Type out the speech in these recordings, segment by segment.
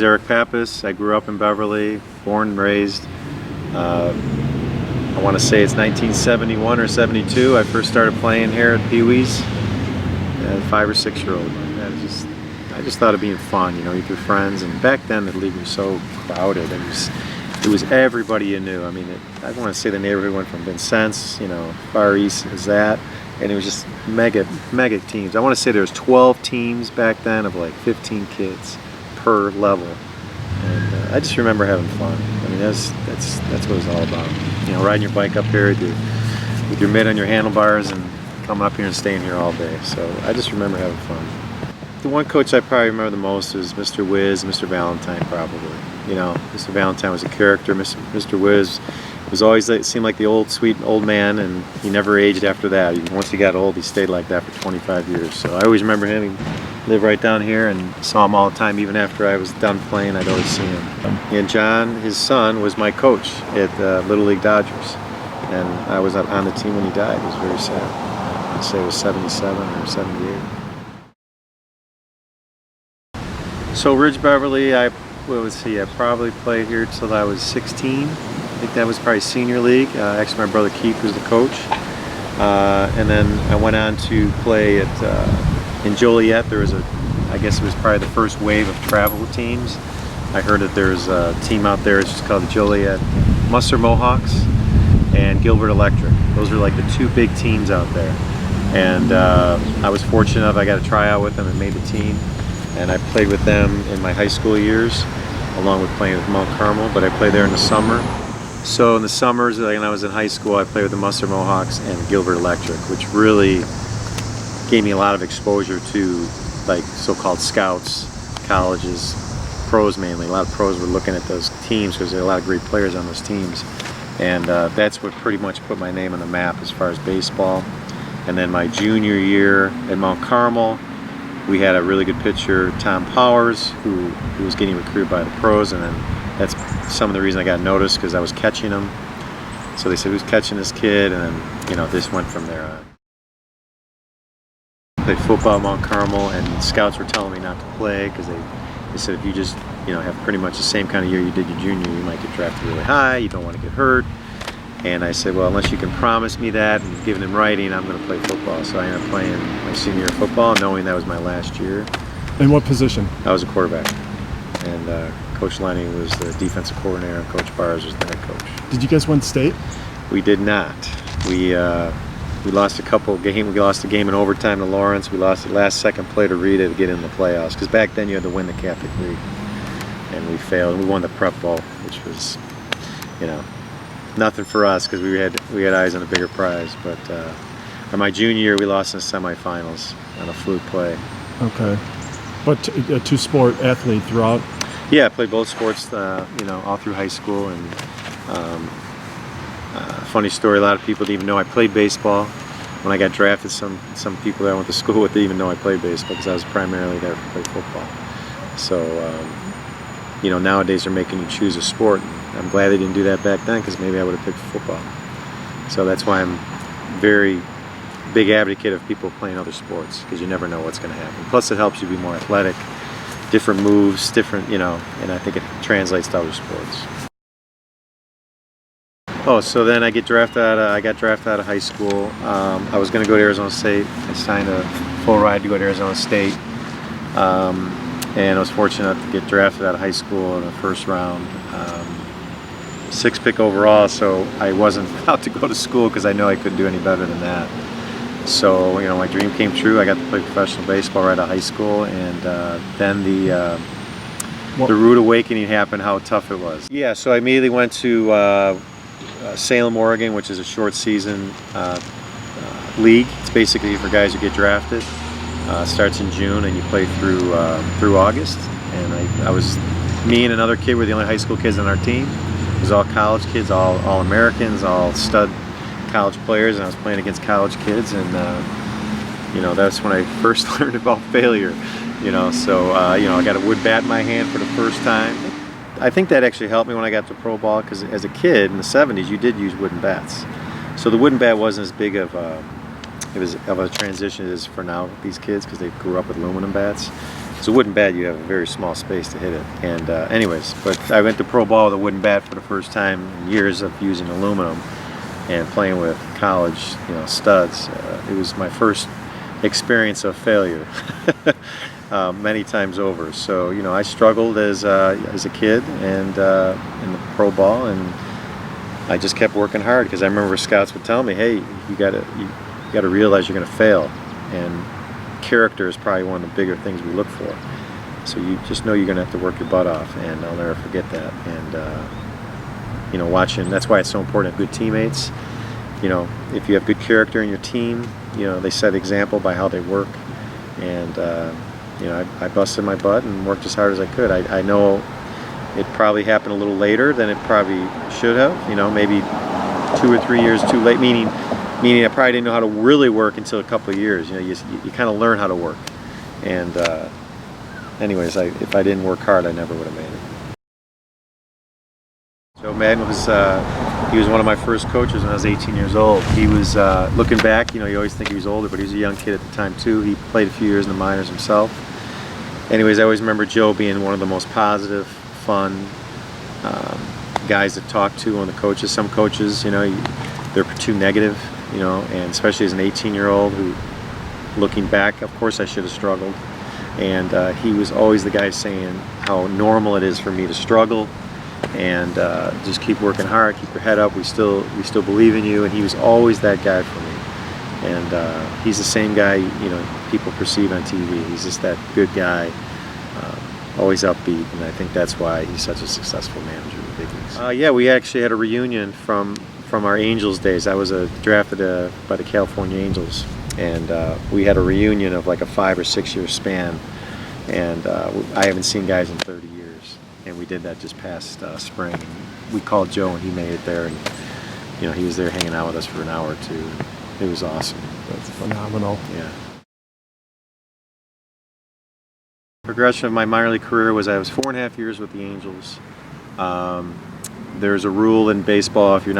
name's Erik Pappas. I grew up in Beverly, born and raised. I want to say it's 1971 or 72. I first started playing here at Pee Wee's as a 5 or 6 year old. I just thought of being fun, you know, with your friends. And back then the league was so crowded. It was everybody you knew. I mean, I want to say the neighborhood went from Vincent's, you know, Far East is that, and it was just mega teams. I want to say there was 12 teams back then of like 15 kids per level. And I just remember having fun. I mean, that's what it was all about. You know, riding your bike up here with your mitt on your handlebars and coming up here and staying here all day. So I just remember having fun. The one coach I probably remember the most is Mr. Wiz, Mr. Valentine probably. You know, Mr. Valentine was a character. Mr. Wiz was always, it seemed like the old, sweet old man, and he never aged after that. Once he got old, he stayed like that for 25 years. So I always remember him. He lived right down here and saw him all the time. Even after I was done playing, I'd always see him. And John, his son, was my coach at Little League Dodgers. And I was on the team when he died. It was very sad. I'd say it was 77 or 78. So Ridge-Beverly, I probably played here till I was 16. I think that was probably senior league. Actually, my brother Keith was the coach. And then I went on to play in Joliet. There was I guess it was probably the first wave of travel teams. I heard that there's a team out there, it's just called the Joliet Musser Mohawks and Gilbert Electric. Those are like the two big teams out there. And I was fortunate enough, I got a tryout with them and made the team. And I played with them in my high school years, along with playing with Mount Carmel, but I played there in the summer. So in the summers, like when I was in high school, I played with the Musser Mohawks and Gilbert Electric, which really gave me a lot of exposure to like so-called scouts, colleges, pros mainly. A lot of pros were looking at those teams because there are a lot of great players on those teams. And that's what pretty much put my name on the map as far as baseball. And then my junior year at Mount Carmel, we had a really good pitcher, Tom Powers, who was getting recruited by the pros, and then that's some of the reason I got noticed because I was catching him. So they said, who's catching this kid? And then, you know, this went from there on. I played football at Mount Carmel, and scouts were telling me not to play because they said if you just, you know, have pretty much the same kind of year you did your junior, you might get drafted really high, you don't want to get hurt. And I said, well, unless you can promise me that and give it in writing, I'm going to play football. So I ended up playing my senior year of football, knowing that was my last year. In what position? I was a quarterback. And Coach Lenny was the defensive coordinator, and Coach Bars was the head coach. Did you guys win state? We did not. We lost a couple games. We lost a game in overtime to Lawrence. We lost the last second play to Rita to get in the playoffs. Because back then you had to win the Catholic League. And we failed. We won the Prep Bowl, which was, you know, nothing for us because we had eyes on a bigger prize. But in my junior year, we lost in the semifinals on a fluke play. Okay, but a two-sport athlete throughout. Yeah, I played both sports, you know, all through high school. And funny story, a lot of people didn't even know I played baseball. When I got drafted, some people that I went to school with didn't even know I played baseball because I was primarily there to play football. So, you know, nowadays they're making you choose a sport. I'm glad they didn't do that back then because maybe I would have picked football. So that's why I'm very big advocate of people playing other sports because you never know what's going to happen. Plus it helps you be more athletic, different moves, different, you know, and I think it translates to other sports. Oh, so then I got drafted out of high school. I was going to go to Arizona State. I signed a full ride to go to Arizona State. And I was fortunate to get drafted out of high school in the first round. 6th pick overall, so I wasn't about to go to school because I know I couldn't do any better than that. So, you know, my dream came true. I got to play professional baseball right out of high school, and then the rude awakening happened, how tough it was. Yeah, so I immediately went to Salem, Oregon, which is a short season league. It's basically for guys who get drafted. Starts in June and you play through August. And I was, me and another kid were the only high school kids on our team. It was all college kids, all Americans, all stud college players, and I was playing against college kids. And you know, that's when I first learned about failure. You know, so you know, I got a wood bat in my hand for the first time. I think that actually helped me when I got to pro ball because as a kid in the 70s, you did use wooden bats. So the wooden bat wasn't as big of a transition as for now these kids because they grew up with aluminum bats. It's a wooden bat, you have a very small space to hit it. And anyways, but I went to pro ball with a wooden bat for the first time in years of using aluminum and playing with college, studs. It was my first experience of failure many times over. So, I struggled as a kid and in the pro ball, and I just kept working hard because I remember scouts would tell me, hey, you gotta realize you're gonna fail, and character is probably one of the bigger things we look for. So you just know you're gonna have to work your butt off, and I'll never forget that. And watching, that's why it's so important to have good teammates. If you have good character in your team, they set example by how they work. And I busted my butt and worked as hard as I could. I know it probably happened a little later than it probably should have, maybe 2 or 3 years too late, meaning I probably didn't know how to really work until a couple of years. You kind of learn how to work. And anyways, if I didn't work hard, I never would have made it. Joe Madden he was one of my first coaches when I was 18 years old. He was, looking back, you always think he was older, but he was a young kid at the time too. He played a few years in the minors himself. Anyways, I always remember Joe being one of the most positive, fun guys to talk to on the coaches. Some coaches, they're too negative, and especially as an 18-year-old who, looking back, of course I should have struggled. And he was always the guy saying how normal it is for me to struggle, and just keep working hard, keep your head up, we still believe in you. And he was always that guy for me. And he's the same guy, people perceive on TV. He's just that good guy, always upbeat, and I think that's why he's such a successful manager in the big leagues. Yeah, we actually had a reunion from our Angels days. I was drafted by the California Angels, and we had a reunion of like a 5 or 6 year span, and I haven't seen guys in 30 years, and we did that just past spring. And we called Joe, and he made it there, and he was there hanging out with us for an hour or two. It was awesome. That's phenomenal. Yeah. Progression of my minor league career was I was 4.5 years with the Angels. There's a rule in baseball, if you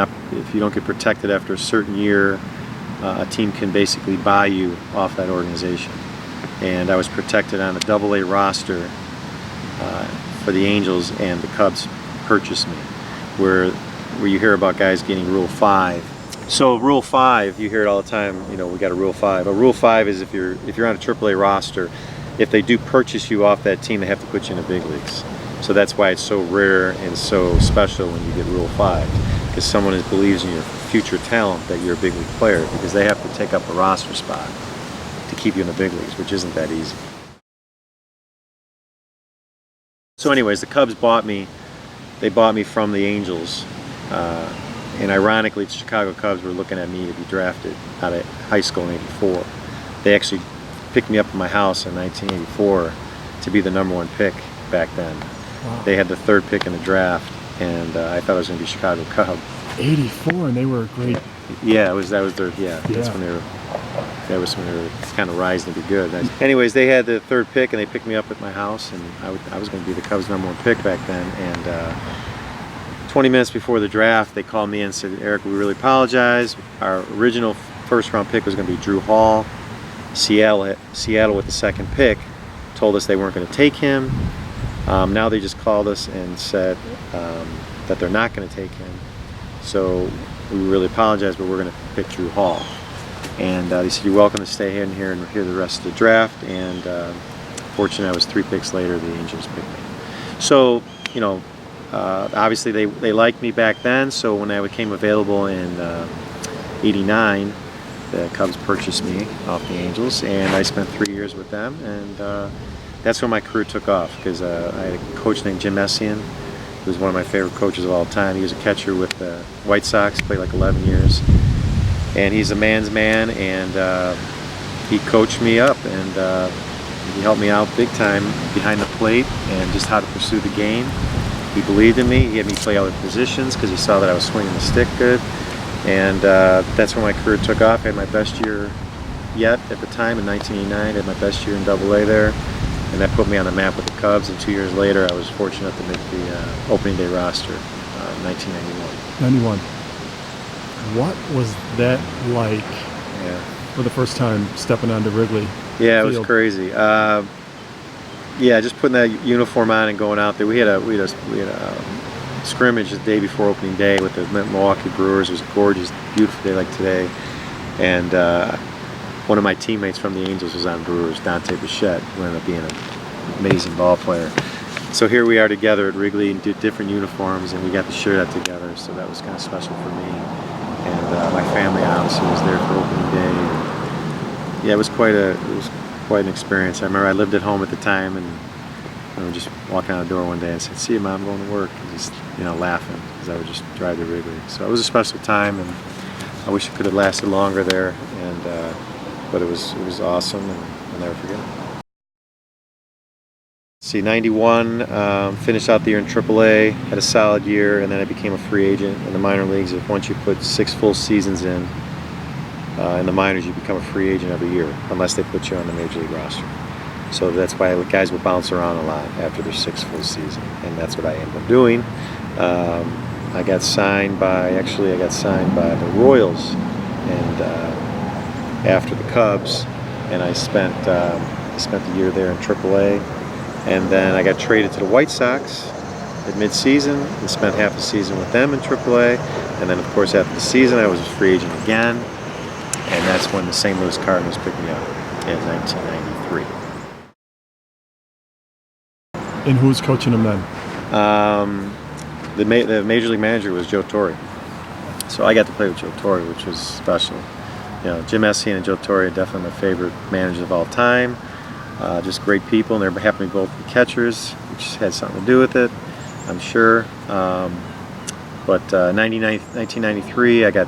don't get protected after a certain year, a team can basically buy you off that organization. And I was protected on a AA roster for the Angels, and the Cubs purchased me, where you hear about guys getting Rule 5. So Rule 5, you hear it all the time, we got a Rule 5. A Rule 5 is if you're on a AAA roster, if they do purchase you off that team, they have to put you in the big leagues. So that's why it's so rare and so special when you get Rule 5, because someone believes in your future talent that you're a big league player, because they have to take up a roster spot to keep you in the big leagues, which isn't that easy. So anyways, the Cubs bought me. They bought me from the Angels. And ironically, the Chicago Cubs were looking at me to be drafted out of high school in '84. They actually picked me up at my house in 1984 to be the #1 pick back then. Wow. They had the 3rd pick in the draft, and I thought it was going to be Chicago Cub. '84, and they were great. Yeah, that was their That's when they were kind of rising to be good. Anyways, they had the 3rd pick, and they picked me up at my house, and I was going to be the Cubs' #1 pick back then. And 20 minutes before the draft, they called me in and said, "Erik, we really apologize. Our original first-round pick was going to be Drew Hall. Seattle with the 2nd pick told us they weren't going to take him. Now they just called us and said that they're not going to take him. So we really apologize, but we're going to pick Drew Hall." And they said, "You're welcome to stay in here and hear the rest of the draft." And fortunately, I was 3 picks later, the Angels picked me. So, obviously they liked me back then. So when I became available in '89, the Cubs purchased me off the Angels, and I spent 3 years with them, and that's when my career took off, because I had a coach named Jim Messian, who was one of my favorite coaches of all time. He was a catcher with the White Sox, played like 11 years, and he's a man's man, and he coached me up, and he helped me out big time behind the plate and just how to pursue the game. He believed in me. He had me play other positions because he saw that I was swinging the stick good. And that's when my career took off. I had my best year yet at the time in 1989. I had my best year in AA there, and that put me on the map with the Cubs. And 2 years later, I was fortunate to make the opening day roster in 1991. 91. What was that like for the first time stepping onto Wrigley Yeah, it Field? was crazy. Yeah, just putting that uniform on and going out there. We had a scrimmage the day before opening day with the Milwaukee Brewers. It was a gorgeous, beautiful day like today. And one of my teammates from the Angels was on Brewers, Dante Bichette, who ended up being an amazing ball player. So here we are together at Wrigley and did different uniforms, and we got to share that together. So that was kind of special for me. And my family obviously was there for opening day. And yeah, it was quite an experience. I remember I lived at home at the time, and I was just walking out the door one day and said, "See you, Mom, I'm going to work," and just laughing because I would just drive to Wrigley. So it was a special time, and I wish it could have lasted longer there. And but it was awesome, and I'll never forget it. See, 91, finished out the year in AAA, had a solid year, and then I became a free agent in the minor leagues. Once you put 6 full seasons in the minors, you become a free agent every year, unless they put you on the major league roster. So that's why guys will bounce around a lot after their 6th full season, and that's what I ended up doing. I got signed by the Royals, and after the Cubs, and I spent the year there in AAA. And then I got traded to the White Sox at mid-season and spent half the season with them in AAA. And then, of course, after the season, I was a free agent again. And that's when the St. Louis Cardinals picked me up in 1993. And who was coaching them then? The major league manager was Joe Torre. So I got to play with Joe Torre, which was special. Jim Essien and Joe Torre are definitely my favorite managers of all time. Just great people, and they happened to be both catchers, which had something to do with it, I'm sure. But 1993, I got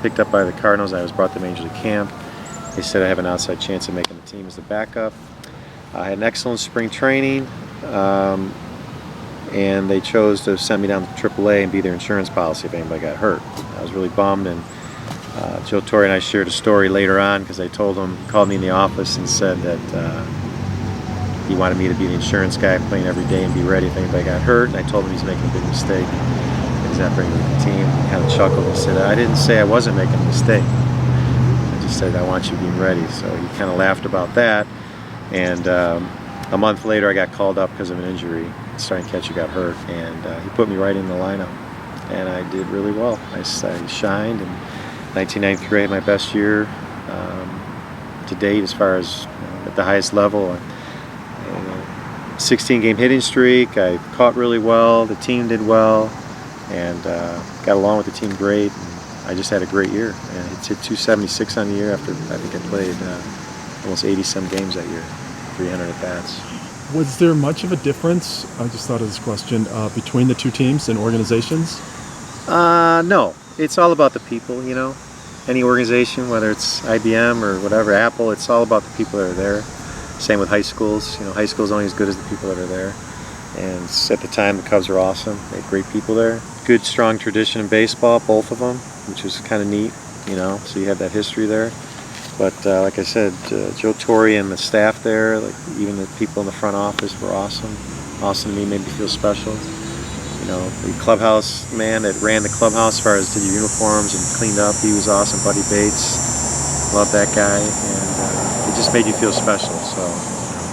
picked up by the Cardinals. I was brought to Major League Camp. They said I have an outside chance of making the team as the backup. I had an excellent spring training, and they chose to send me down to AAA and be their insurance policy if anybody got hurt. I was really bummed, and Joe Torre and I shared a story later on because I told him, he called me in the office and said that he wanted me to be the insurance guy playing every day and be ready if anybody got hurt. And I told him he's making a big mistake. He's not bringing the team. He kind of chuckled and said, "I didn't say I wasn't making a mistake. I just said I want you being ready." So he kind of laughed about that. And a month later, I got called up because of an injury. Starting catcher got hurt, and he put me right in the lineup. And I did really well. I shined. And 1993, I had my best year to date as far as at the highest level. 16-game hitting streak. I caught really well. The team did well, and got along with the team great. And I just had a great year. And it hit 276 on the year after I think I played almost 80-some games that year, 300 at-bats. Was there much of a difference, I just thought of this question, between the two teams and organizations? No. It's all about the people, Any organization, whether it's IBM or whatever, Apple, it's all about the people that are there. Same with high schools. High school's only as good as the people that are there. And at the time, the Cubs were awesome. They had great people there. Good, strong tradition in baseball, both of them, which was kind of neat, So you have that history there. But like I said, Joe Torre and the staff there, like even the people in the front office were awesome. Awesome to me, made me feel special. The clubhouse man that ran the clubhouse as far as did the uniforms and cleaned up, he was awesome. Buddy Bates, loved that guy, and it just made you feel special. So,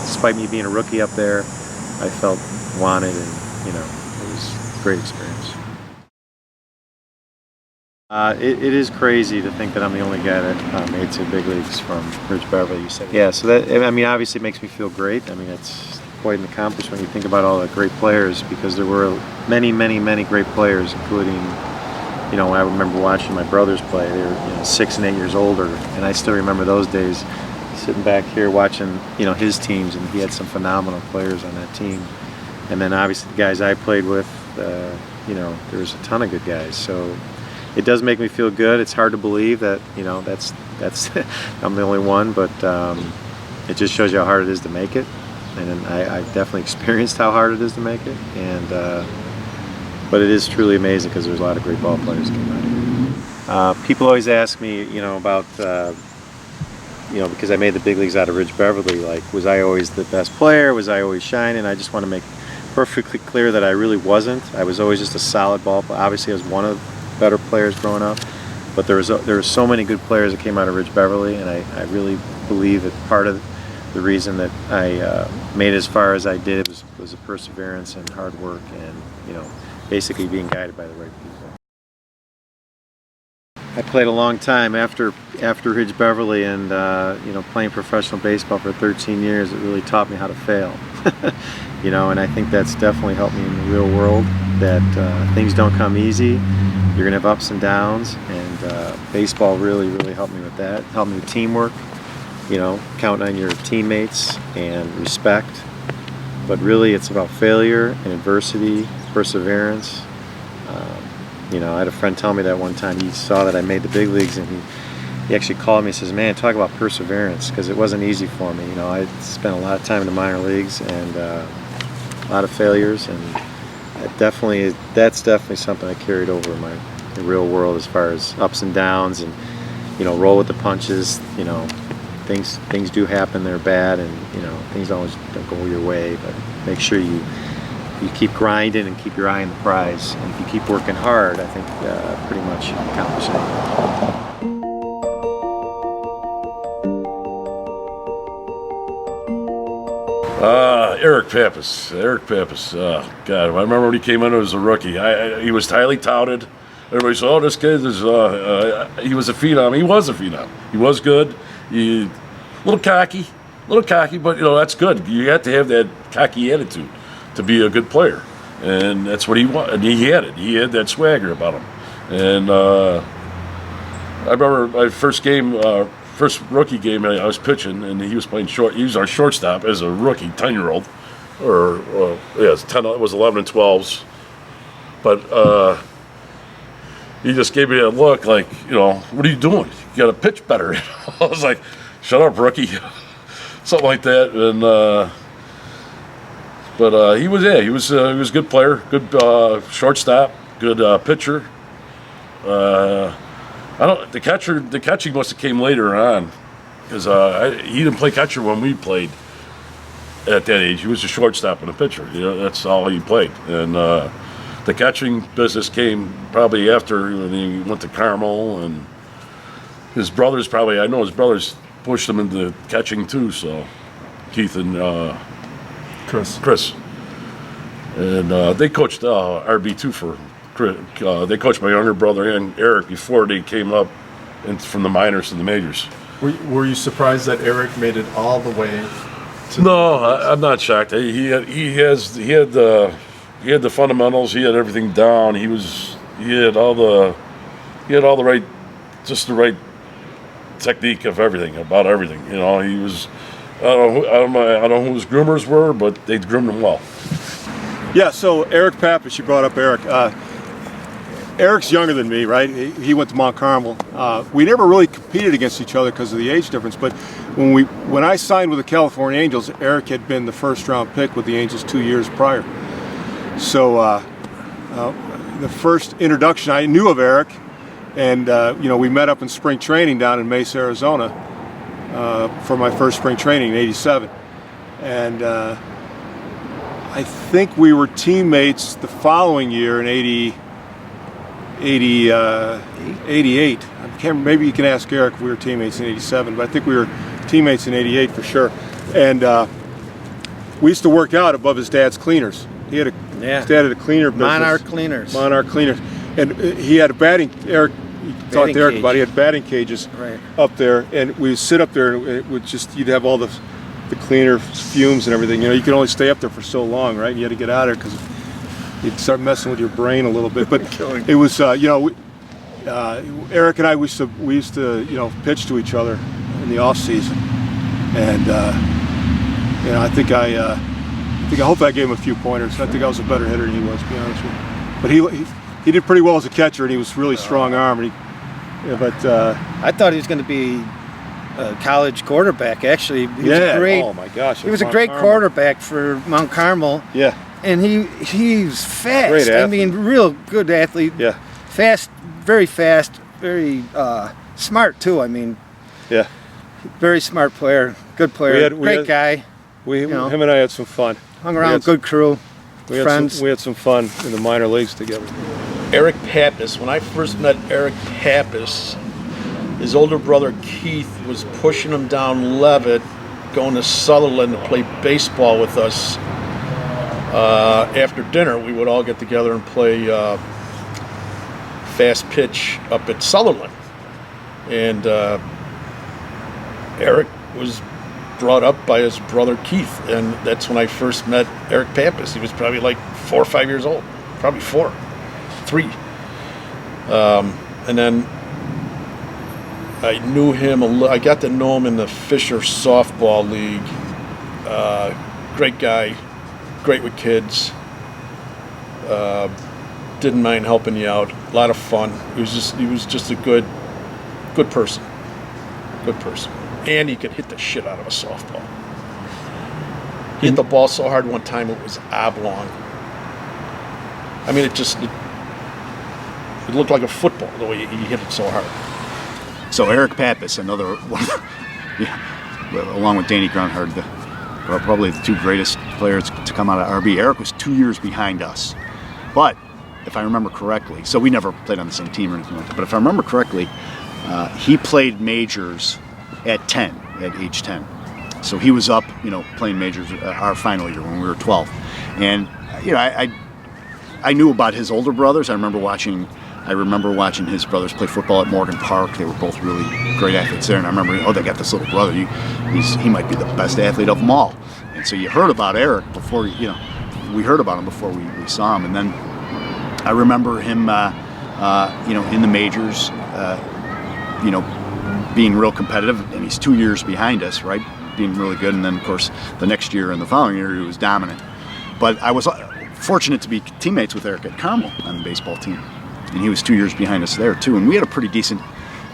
despite me being a rookie up there, I felt wanted, and it was a great experience. It is crazy to think that I'm the only guy that made it to big leagues from Ridge-Beverly. You said, yeah. So that obviously it makes me feel great. It's quite an accomplishment when you think about all the great players, because there were many, many, many great players, including, I remember watching my brothers play. They were 6 and 8 years older, and I still remember those days, sitting back here watching, his teams, and he had some phenomenal players on that team. And then obviously the guys I played with, there was a ton of good guys. So it does make me feel good. It's hard to believe that, that's I'm the only one, but it just shows you how hard it is to make it. And I've definitely experienced how hard it is to make it, and but it is truly amazing because there's a lot of great ball players that came out here. People always ask me, about, because I made the big leagues out of Ridge-Beverly, like, was I always the best player? Was I always shining? I just want to make perfectly clear that I really wasn't. I was always just a solid ball player. Obviously, I was one of the better players growing up, but there were so many good players that came out of Ridge-Beverly, and I really believe that part of the reason that I made it as far as I did was the perseverance and hard work, and basically being guided by the right people. I played a long time after Ridge-Beverly, and playing professional baseball for 13 years, it really taught me how to fail. And I think that's definitely helped me in the real world, that things don't come easy. You're gonna have ups and downs, and baseball really helped me with that. Helped me with teamwork, counting on your teammates and respect. But really it's about failure and adversity, perseverance. I had a friend tell me that one time. He saw that I made the big leagues, and he actually called me and says, "Man, talk about perseverance," because it wasn't easy for me. I spent a lot of time in the minor leagues, and a lot of failures, and that's definitely something I carried over in my real world, as far as ups and downs, and roll with the punches. Things do happen, they're bad, and things always don't go your way, but make sure you keep grinding and keep your eye on the prize, and if you keep working hard, I think pretty much accomplish anything. Erik Pappas. God, I remember when he came in as a rookie. He was highly touted. Everybody said, "Oh, this kid is." He was a phenom. He was a phenom. He was good. A little cocky, but that's good. You have to have that cocky attitude to be a good player, and that's what he wanted. And he had it. He had that swagger about him. And I remember my first rookie game, I was pitching, and he was playing short. He was our shortstop as a rookie, 10-year-old, it was 11 and 12s. But he just gave me a look like, what are you doing? You got to pitch better. I was like, shut up, rookie, something like that. And but he was a good player, good shortstop, good pitcher. The catching must have came later on, because he didn't play catcher when we played at that age. He was a shortstop and a pitcher. That's all he played. And the catching business came probably after when he went to Carmel, and his brothers I know his brothers pushed him into catching too. So Keith and Chris, and they coached RB2 for. They coached my younger brother and Erik before they came up from the minors to the majors. Were you surprised that Erik made it all the way to No, I'm not shocked. He had the fundamentals. He had everything down. He had all the right technique of everything, about everything. He was. I don't know who his groomers were, but they groomed him well. Yeah, so Erik Pappas, you brought up Erik. Erik's younger than me, right? He went to Mount Carmel. We never really competed against each other because of the age difference, but when I signed with the California Angels, Erik had been the first-round pick with the Angels 2 years prior. So the first introduction I knew of Erik, and we met up in spring training down in Mesa, Arizona, for my first spring training in '87, and I think we were teammates the following year in 88. Maybe you can ask Erik if we were teammates in '87, but I think we were teammates in '88 for sure. And we used to work out above his dad's cleaners. His dad had a cleaner business. Monarch Cleaners. And he had a Erik talked to Erik about it. He had batting cages up there, and we would sit up there, and it would you'd have all the cleaner fumes and everything. You can only stay up there for so long, right? You had to get out of there because you'd start messing with your brain a little bit. But it was, Erik and I, we used to pitch to each other in the off season, and I hope I gave him a few pointers. I think I was a better hitter than he was, to be honest with you. But he did pretty well as a catcher, and he was really strong arm. I thought he was going to be a college quarterback. Actually, he was oh my gosh, he was a great quarterback for Mount Carmel. Yeah, and he was fast. Great athlete. I mean, real good athlete. Yeah, fast, very smart too. I mean, yeah, very smart player, good player, great guy. Him and I had some fun. Hung around with good crew, friends. We had some fun in the minor leagues together. Erik Pappas. When I first met Erik Pappas, his older brother Keith was pushing him down Levitt going to Sutherland to play baseball with us. After dinner, we would all get together and play fast pitch up at Sutherland. And Erik was brought up by his brother Keith, and that's when I first met Erik Pappas. He was probably like 4 or 5 years old, probably 3. And then I knew him I got to know him in the Fisher softball league. Great guy, great with kids. Didn't mind helping you out. A lot of fun. He was just a good person. Good person. And he could hit the shit out of a softball. He hit the ball so hard one time it was oblong. I mean, it looked like a football the way he hit it so hard. So Erik Pappas, another one, along with Danny Grunhard, probably the 2 greatest players to come out of RB. Erik was 2 years behind us, but if I remember correctly, so we never played on the same team or anything like that, but if I remember correctly, he played majors at age 10. So he was up, playing majors our final year when we were 12. And, I knew about his older brothers. I remember watching his brothers play football at Morgan Park. They were both really great athletes there. And I remember, they got this little brother. He might be the best athlete of them all. And so you heard about Erik before, we heard about him before we saw him. And then I remember him, in the majors, being real competitive. And he's 2 years behind us, right? Being really good. And then, of course, the next year and the following year, he was dominant. But I was fortunate to be teammates with Erik at Carmel on the baseball team. And he was 2 years behind us there, too. And we had a pretty decent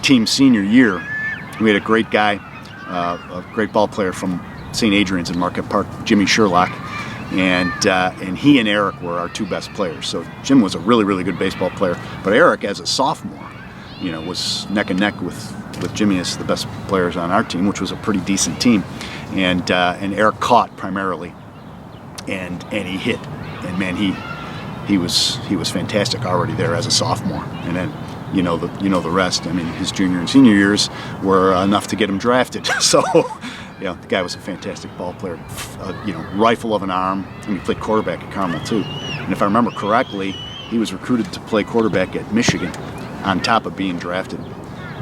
team senior year. We had a great guy, a great ball player from St. Adrian's in Marquette Park, Jimmy Sherlock. And he and Erik were our 2 best players. So Jim was a really, really good baseball player. But Erik, as a sophomore, was neck and neck with Jimmy as the best players on our team, which was a pretty decent team. And Erik caught primarily, and he hit. And man, he was fantastic already there as a sophomore. And then the rest. I mean, his junior and senior years were enough to get him drafted. So the guy was a fantastic ball player. Rifle of an arm. And he played quarterback at Carmel too. And if I remember correctly, he was recruited to play quarterback at Michigan, on top of being drafted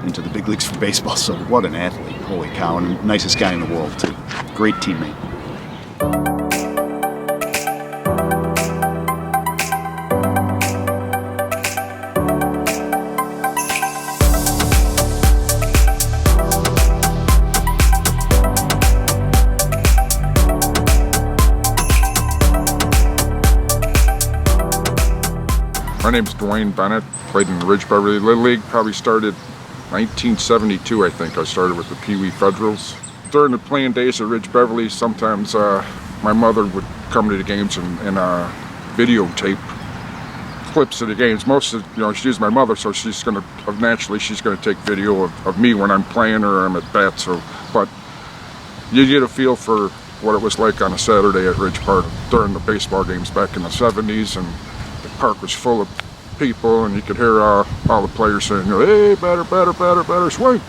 into the big leagues for baseball. So what an athlete! Holy cow! And nicest guy in the world too. Great teammate. My name's Dwayne Bennett, played in the Ridge-Beverly Little League, probably started 1972, I think. I started with the Pee Wee Federals. During the playing days at Ridge-Beverly, sometimes my mother would come to the games and videotape clips of the games. Most of, she's my mother, so she's gonna take video of me when I'm playing or I'm at bat. So, but you get a feel for what it was like on a Saturday at Ridge Park during the baseball games back in the 70s, and the park was full of people, and you could hear all the players saying, "Hey, better swing!"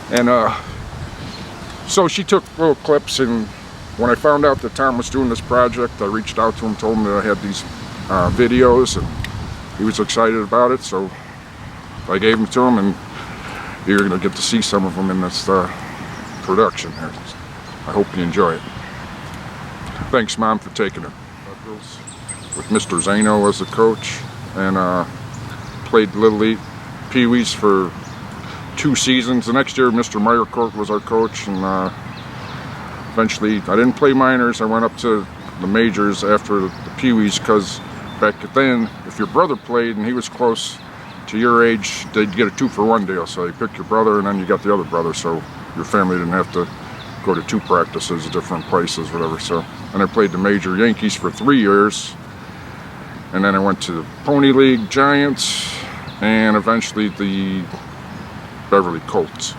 And so she took little clips, and when I found out that Tom was doing this project, I reached out to him, told him that I had these videos, and he was excited about it, so I gave them to him, and you're going to get to see some of them in this production here. I hope you enjoy it. Thanks, Mom, for taking it. With Mr. Zano as the coach, and played Little League Pee Wees for 2 seasons. The next year, Mr. Meyercourt was our coach, and eventually, I didn't play minors. I went up to the majors after the Pee Wees, because back then, if your brother played and he was close to your age, they'd get a 2-for-1 deal. So you pick your brother, and then you got the other brother, so your family didn't have to go to 2 practices, different places, whatever. So, and I played the major Yankees for 3 years. And then I went to the Pony League, Giants, and eventually the Beverly Colts,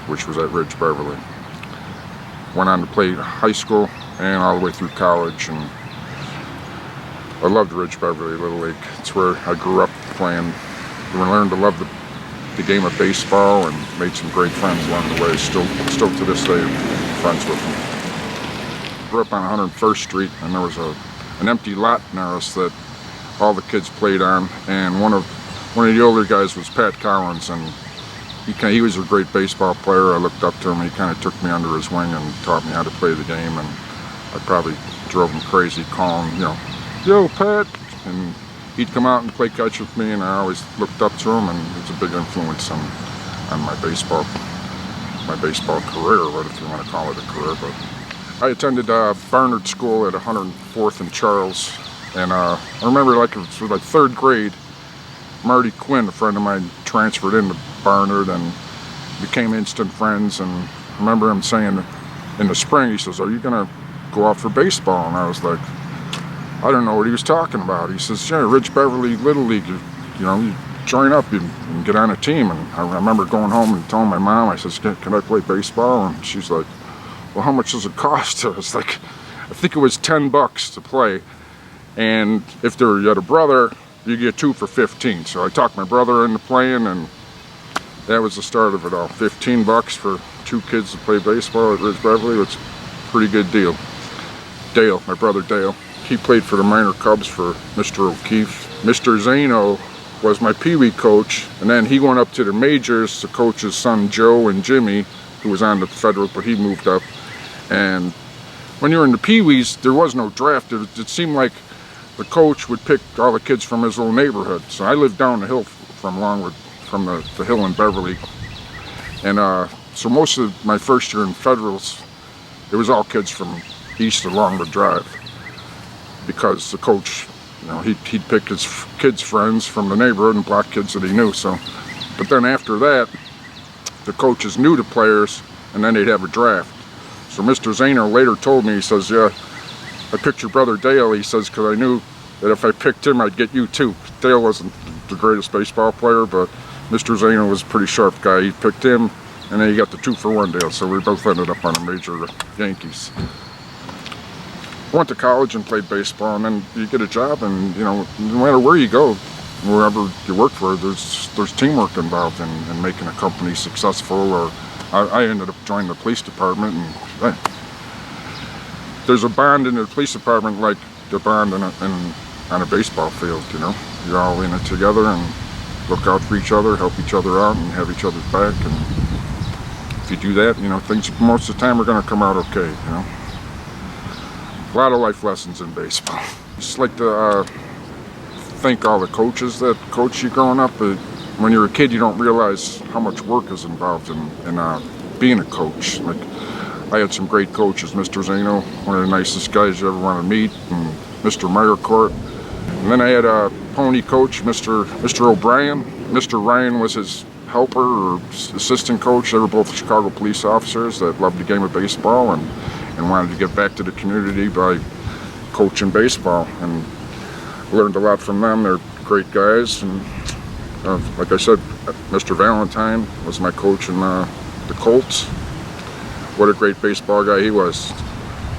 which was at Ridge-Beverly. Went on to play high school and all the way through college, and I loved Ridge-Beverly Little League. It's where I grew up playing. I learned to love the game of baseball and made some great friends along the way. Still to this day, friends with him. Grew up on 101st Street, and there was an empty lot near us that all the kids played on, and one of the older guys was Pat Collins, and he was a great baseball player. I looked up to him. He kind of took me under his wing and taught me how to play the game, and I probably drove him crazy calling, yo, Pat, and he'd come out and play catch with me, and I always looked up to him, and it was a big influence on my baseball career, what if you want to call it a career. But I attended Barnard School at 104th and Charles, and I remember it was like third grade. Marty Quinn, a friend of mine, transferred into Barnard and became instant friends. And I remember him saying in the spring, he says, "Are you gonna go out for baseball?" And I was like, I don't know what he was talking about. He says, "Yeah, Ridge-Beverly Little League, you join up and get on a team." And I remember going home and telling my mom, I says, "Can I play baseball?" And she's like, "Well, how much does it cost?" I was like, I think it was $10 to play. And if you had a brother, you get 2 for $15. So I talked my brother into playing, and that was the start of it all. $15 for 2 kids to play baseball at Ridge-Beverly. It's a pretty good deal. Dale, my brother Dale, he played for the minor Cubs for Mr. O'Keefe. Mr. Zano was my Pee-wee coach, and then he went up to the majors to coach his son Joe and Jimmy, who was on the Federal, but he moved up. And when you were in the Pee-wees, there was no draft. It seemed like the coach would pick all the kids from his little neighborhood. So I lived down the hill from the hill in Beverly. And so most of my first year in Federals, it was all kids from east along the drive. Because the coach, he'd pick his kids' friends from the neighborhood and black kids that he knew. So, but then after that, the coaches knew the players, and then they'd have a draft. So Mr. Zano later told me, he says, "Yeah, I picked your brother Dale," he says, "because I knew that if I picked him, I'd get you too." Dale wasn't the greatest baseball player, but Mr. Zano was a pretty sharp guy. He picked him, and then he got the 2-for-1 deal. So we both ended up on the major Yankees. Went to college and played baseball, and then you get a job, and no matter where you go, wherever you work for, there's teamwork involved in making a company successful. Or I ended up joining the police department, and there's a bond in the police department like the bond on a baseball field. You're all in it together and look out for each other, help each other out, and have each other's back. And if you do that, things most of the time are going to come out okay. A lot of life lessons in baseball. Just like to thank all the coaches that coach you growing up. When you're a kid, you don't realize how much work is involved in being a coach. Like, I had some great coaches. Mr. Zano, one of the nicest guys you ever want to meet, and Mr. Meyercourt. And then I had a pony coach, Mr. O'Brien. Mr. Ryan was his helper or assistant coach. They were both Chicago police officers that loved the game of baseball and wanted to give back to the community by coaching baseball. And learned a lot from them. They're great guys. And like I said, Mr. Valentine was my coach in the Colts. What a great baseball guy he was.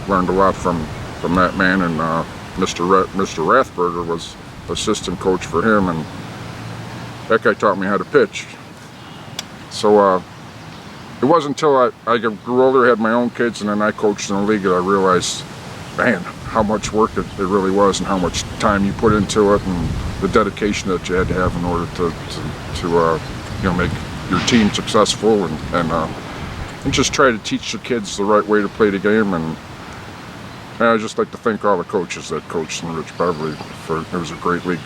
Learned a lot from that man. And Mr. Rathberger was assistant coach for him, and that guy taught me how to pitch. So it wasn't until I grew older, had my own kids, and then I coached in the league that I realized, man, how much work it really was, and how much time you put into it, and the dedication that you had to have in order to make your team successful, and just try to teach the kids the right way to play the game. And I'd just like to thank all the coaches that coached in Ridge-Beverly. It was a great league.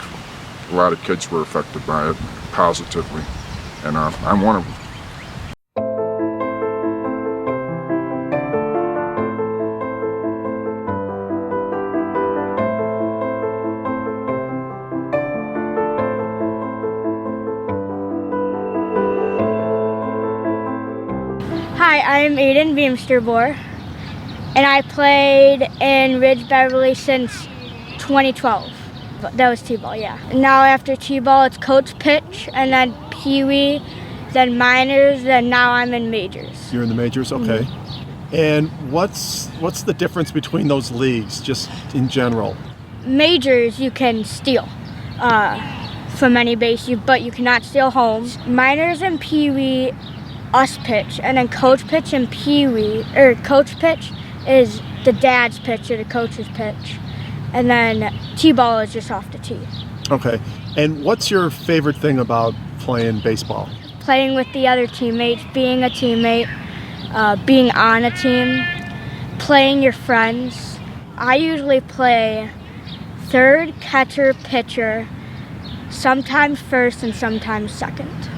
A lot of kids were affected by it positively, and I'm one of them. Hi, I'm Aiden Beamsterbor, and I played in Ridge-Beverly since 2012. That was T-ball, yeah. Now after T-ball, it's coach pitch, and then Pee-wee, then minors, then now I'm in majors. You're in the majors, okay. Mm-hmm. And what's the difference between those leagues, just in general? Majors, you can steal from any base, but you cannot steal home. Minors and Pee-wee, us pitch, and then coach pitch and coach pitch is the dad's pitch or the coach's pitch, and then T-ball is just off the tee. Okay. And what's your favorite thing about playing baseball? Playing with the other teammates, being a teammate, being on a team, playing your friends. I usually play third, catcher, pitcher, sometimes first and sometimes second.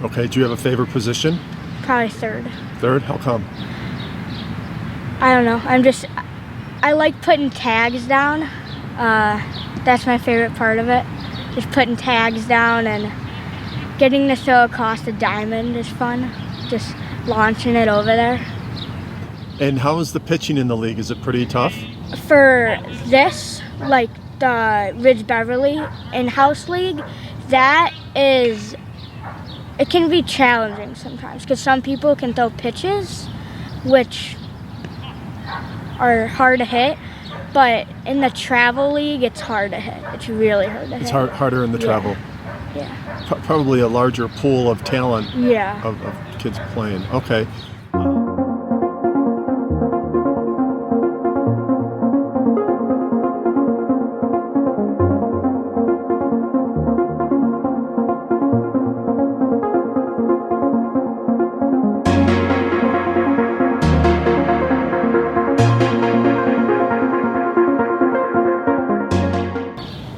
Okay. Do you have a favorite position? Probably third. Third? How come? I don't know. I like putting tags down. That's my favorite part of it. Just putting tags down and getting to throw across the diamond is fun. Just launching it over there. And how is the pitching in the league? Is it pretty tough? For this, like the Ridge-Beverly in-house league, it can be challenging sometimes because some people can throw pitches which are hard to hit, but in the travel league it's hard to hit. It's really hard to hit. It's harder in the travel. Yeah. Probably a larger pool of talent Yeah. of kids playing. Okay.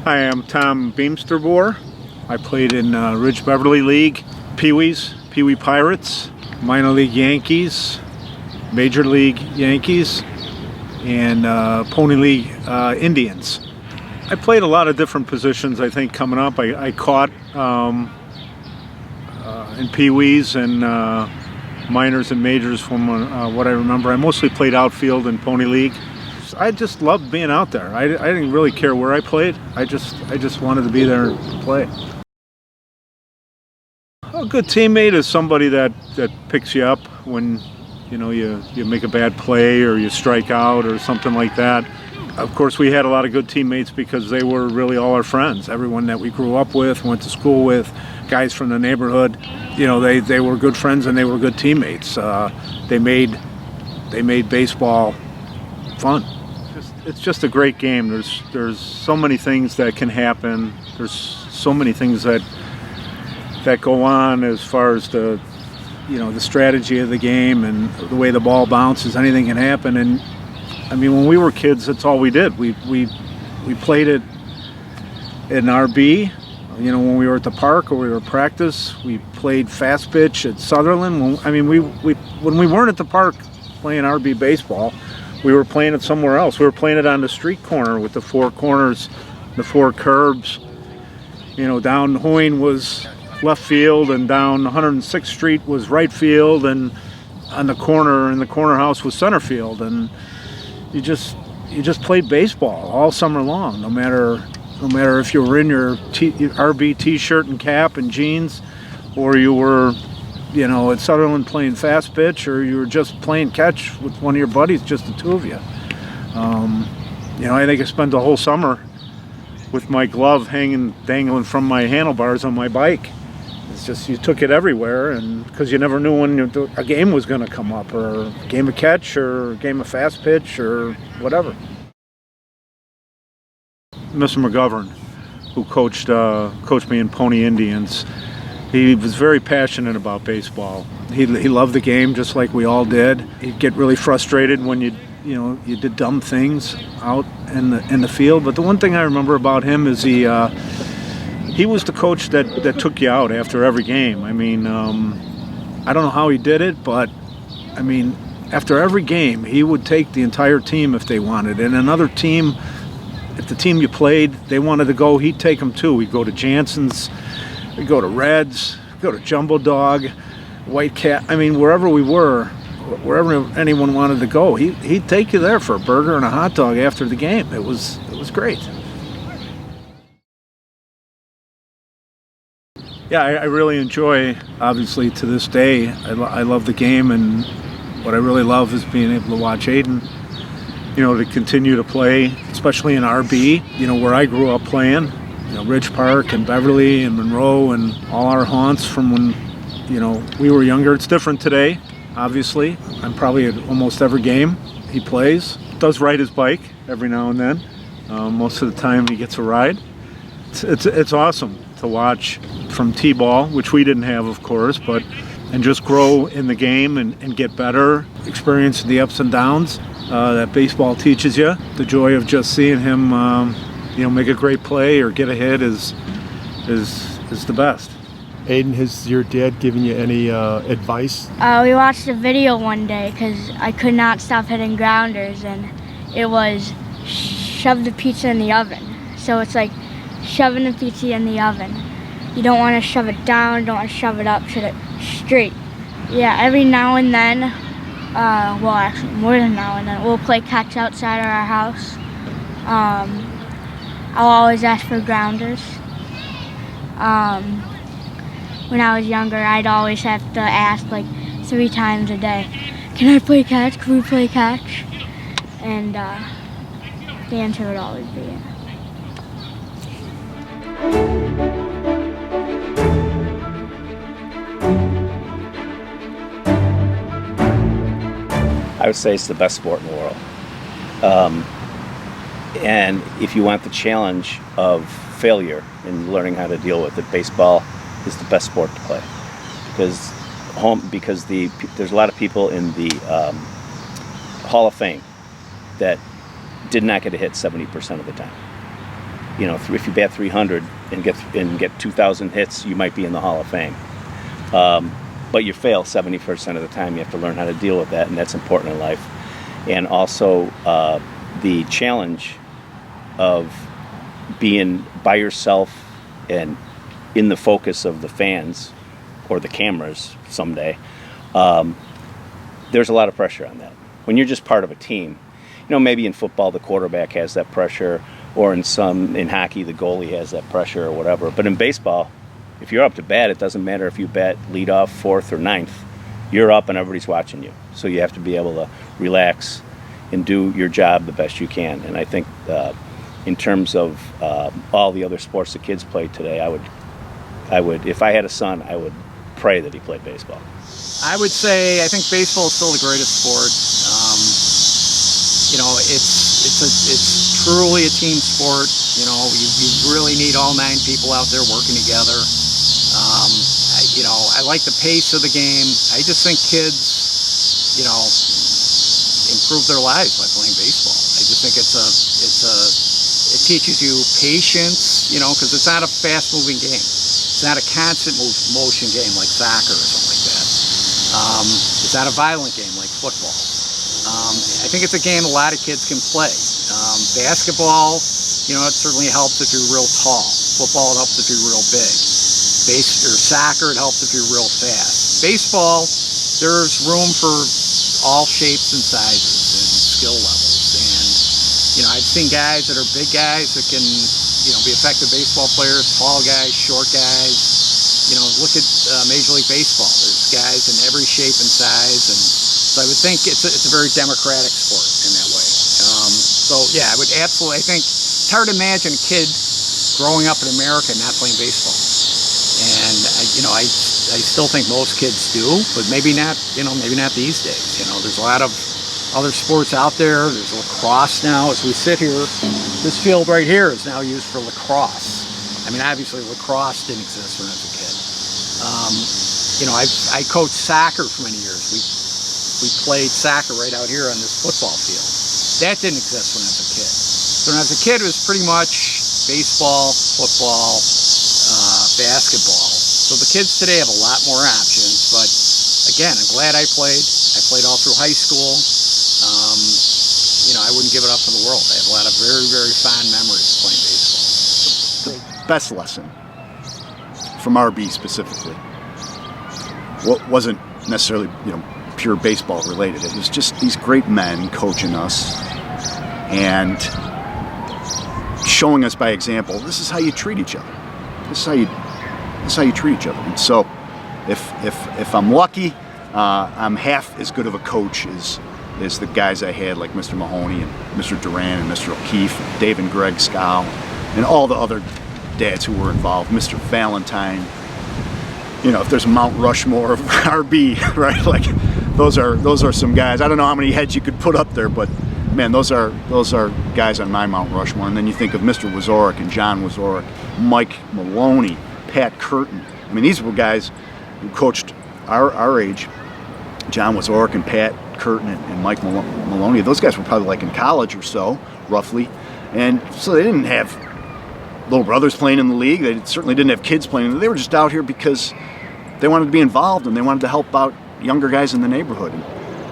Hi, I'm Tom Beamsterbor. I played in Ridge-Beverly League, Pee-wees, Pee-wee Pirates, minor league Yankees, major league Yankees, and Pony League Indians. I played a lot of different positions, I think, coming up. I caught in Pee-wees and minors and majors from what I remember. I mostly played outfield in Pony League. I just loved being out there. I didn't really care where I played. I just wanted to be there and play. A good teammate is somebody that picks you up when you make a bad play or you strike out or something like that. Of course, we had a lot of good teammates because they were really all our friends. Everyone that we grew up with, went to school with, guys from the neighborhood. They were good friends and they were good teammates. They made baseball fun. It's just a great game. There's so many things that can happen. There's so many things that go on as far as the strategy of the game and the way the ball bounces. Anything can happen. And I mean, when we were kids, that's all we did. We played it in RB. When we were at the park or we were at practice, we played fast pitch at Sutherland. When we weren't at the park playing RB baseball, we were playing it somewhere else. We were playing it on the street corner with the four corners, the four curbs. Down Hoyne was left field, and down 106th Street was right field, and on the corner in the corner house was center field. And you just played baseball all summer long, no matter if you were in your RB T-shirt and cap and jeans, or you were at Sutherland playing fast pitch, or you were just playing catch with one of your buddies, just the two of you. I think I spent the whole summer with my glove dangling from my handlebars on my bike. It's just, you took it everywhere, and because you never knew when a game was going to come up, or a game of catch, or a game of fast pitch, or whatever. Mr. McGovern, who coached me in Pony Indians, he was very passionate about baseball. He loved the game just like we all did. He'd get really frustrated when you did dumb things out in the field. But the one thing I remember about him is he was the coach that took you out after every game. I mean, I don't know how he did it, but I mean, after every game, he would take the entire team if they wanted. And another team, if the team you played, they wanted to go, he'd take them too. We'd go to Jansen's. We'd go to Red's, go to Jumbo Dog, White Cat. I mean, wherever we were, wherever anyone wanted to go, he'd take you there for a burger and a hot dog after the game. It was great. Yeah, I really enjoy, obviously, to this day. I love the game, and what I really love is being able to watch Aiden, to continue to play, especially in RB, where I grew up playing. Ridge Park and Beverly and Monroe and all our haunts from you know, we were younger. It's different today, obviously. I'm probably at almost every game he plays. Does ride his bike every now and then. Most of the time he gets a ride. It's awesome to watch from T-ball, which we didn't have, of course, and just grow in the game and get better, experience the ups and downs that baseball teaches you. The joy of just seeing him, make a great play or get a hit is the best. Aiden, has your dad given you any advice? We watched a video one day because I could not stop hitting grounders, and it was shove the pizza in the oven. So it's like shoving the pizza in the oven. You don't want to shove it down, don't want to shove it up, shove it straight. Yeah, every now and then, well, actually more than now and then, we'll play catch outside of our house. I'll always ask for grounders. When I was younger, I'd always have to ask like 3 times a day, can I play catch? Can we play catch? And the answer would always be yeah. I would say it's the best sport in the world. And if you want the challenge of failure and learning how to deal with it, baseball is the best sport to play. Because there's a lot of people in the Hall of Fame that did not get a hit 70% of the time. You know, if you bat 300 and get 2,000 hits, you might be in the Hall of Fame. But you fail 70% of the time. You have to learn how to deal with that, and that's important in life. And also the challenge of being by yourself and in the focus of the fans or the cameras someday. There's a lot of pressure on that. When you're just part of a team, you know, maybe in football the quarterback has that pressure, or in hockey the goalie has that pressure or whatever. But in baseball, if you're up to bat, it doesn't matter if you bat lead off, 4th or 9th. You're up and everybody's watching you. So you have to be able to relax and do your job the best you can. And I think in terms of all the other sports the kids play today, I would, if I had a son, I would pray that he played baseball. I would say I think baseball is still the greatest sport. It's truly a team sport. You know, you really need all 9 people out there working together. I like the pace of the game. I just think kids, improve their lives by playing baseball. I just think it teaches you patience, because it's not a fast-moving game. It's not a constant motion game like soccer or something like that. It's not a violent game like football. I think it's a game a lot of kids can play. Basketball, it certainly helps if you're real tall. Football, it helps if you're real big. Soccer, it helps if you're real fast. Baseball, there's room for all shapes and sizes and skill levels. And, I've seen guys that are big guys that can, be effective baseball players, tall guys, short guys. Look at Major League Baseball. There's guys in every shape and size. And so I would think it's a very democratic sport in that way. I would absolutely, I think it's hard to imagine a kid growing up in America not playing baseball. And I still think most kids do, but maybe not these days. There's a lot of other sports out there. There's lacrosse now. As we sit here, this field right here is now used for lacrosse. I mean, obviously lacrosse didn't exist when I was a kid. I coached soccer for many years. We played soccer right out here on this football field. That didn't exist when I was a kid. So when I was a kid, it was pretty much baseball, football, basketball. So the kids today have a lot more options, but again, I'm glad I played. I played all through high school. I wouldn't give it up for the world. I have a lot of very, very fond memories of playing baseball. The best lesson from RB specifically wasn't necessarily, pure baseball related. It was just these great men coaching us and showing us by example, this is how you treat each other. This is how you treat each other. And so if I'm lucky, I'm half as good of a coach as the guys I had, like Mr. Mahoney and Mr. Duran and Mr. O'Keefe, and Dave and Greg Scow, and all the other dads who were involved, Mr. Valentine. if there's a Mount Rushmore of RB, right? Like those are some guys. I don't know how many heads you could put up there, but man, those are guys on my Mount Rushmore. And then you think of Mr. Wazorek and John Wazorek, Mike Maloney, Pat Curtin. I mean, these were guys who coached our age. John Wazorek and Pat Curtin and Mike Maloney. Those guys were probably like in college or so, roughly. And so they didn't have little brothers playing in the league. They certainly didn't have kids playing. They were just out here because they wanted to be involved and they wanted to help out younger guys in the neighborhood. And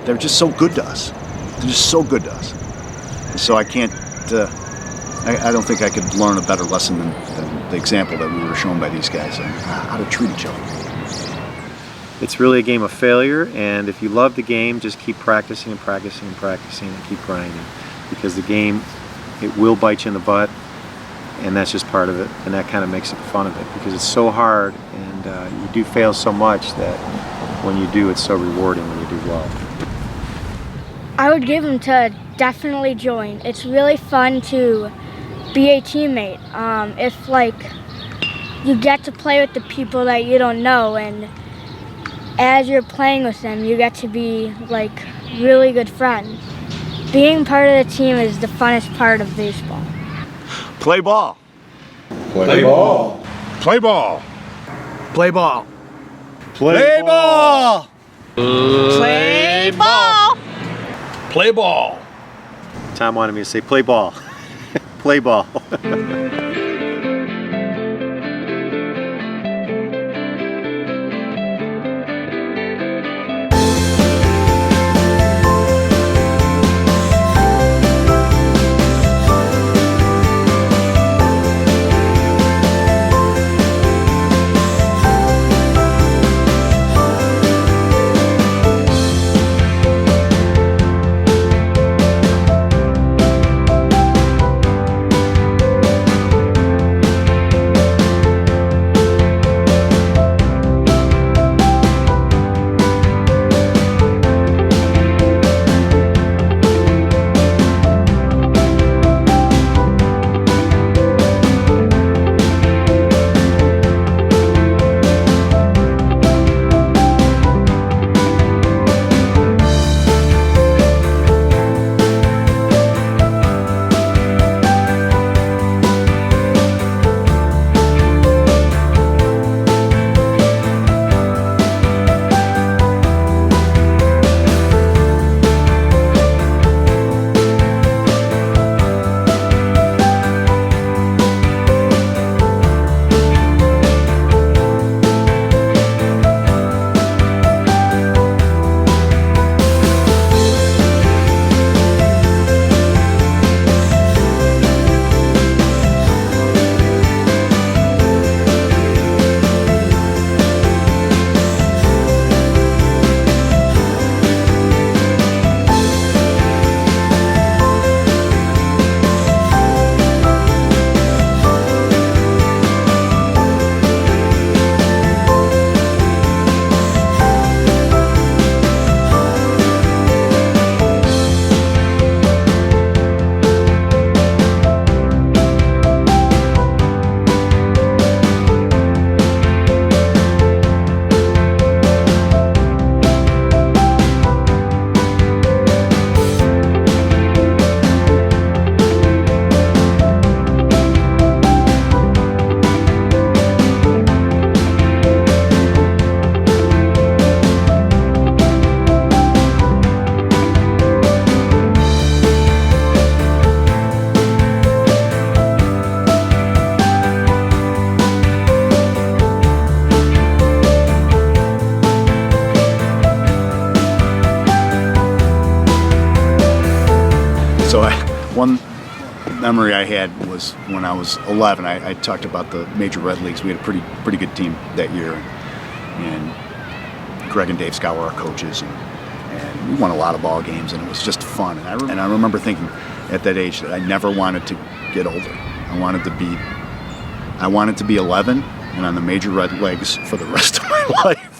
they're just so good to us. They're just so good to us. And so I can't, I don't think I could learn a better lesson than the example that we were shown by these guys on how to treat each other. It's really a game of failure, and if you love the game, just keep practicing and practicing and practicing and keep grinding, because the game, it will bite you in the butt, and that's just part of it, and that kind of makes it fun of it, because it's so hard, and you do fail so much that when you do, it's so rewarding when you do well. I would give them to definitely join. It's really fun to be a teammate. If you get to play with the people that you don't know, and as you're playing with them, you get to be really good friends. Being part of the team is the funnest part of baseball. Play ball. Play ball. Play ball. Play ball. Play ball. Play ball. Play ball. Tom wanted me to say play ball. Play ball. One memory I had was when I was 11. I talked about the major red leagues. We had a pretty good team that year, and Greg and Dave Scott were our coaches, and we won a lot of ball games, and it was just fun. And I remember thinking at that age that I never wanted to get older. I wanted to be 11 and on the major red leagues for the rest of my life.